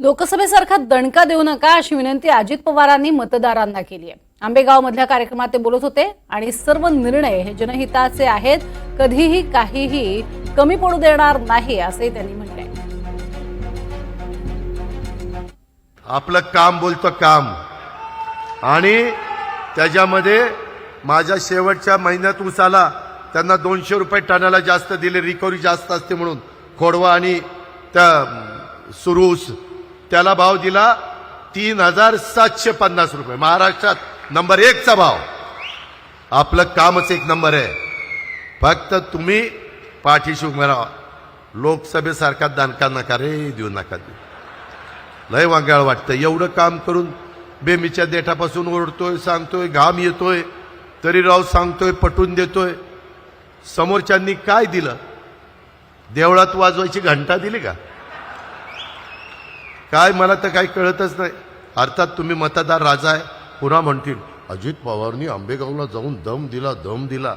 लोकसभेसारखा दणका देऊ नका अशी विनंती अजित पवारांनी मतदारांना केली आहे। आंबेगाव मधल्या कार्यक्रमात ते बोलत होते आणि सर्व निर्णय हे जनहिताचे आहेत, कधीही काहीही कमी पडू देणार नाही असे त्यांनी म्हटले। आपलं काम बोलतं काम आणि त्याच्यामध्ये माझ्या शेवटच्या महिन्यात उसाला त्यांना 200 रुपये टनाला जास्त दिले, रिकव्हरी जास्त असते म्हणून। खोडवा आणि त्या सुरूस त्याला भाव दिला 3750 रुपये, महाराष्ट्रात नंबर 1 चा भाव। आपलं कामच एक नंबर आहे, फक्त तुम्ही पाठीशी उभे राहा। लोकसभेसारखा दणका नका रे देऊ नका देऊ। लय वांगाळ वाटतं एवढं काम करून बेमीच्या देठापासून ओढतोय, सांगतोय, घाम येतोय तरी राव सांगतोय, पटवून देतोय। समोरच्यांनी काय दिलं? देवळात वाजवायची घंटा दिली का काय? मला तर काही कळतच नाही। अर्थात तुम्ही मतदार राजा आहे, पुन्हा म्हणतील अजित पवारनी आंबेगावला जाऊन दम दिला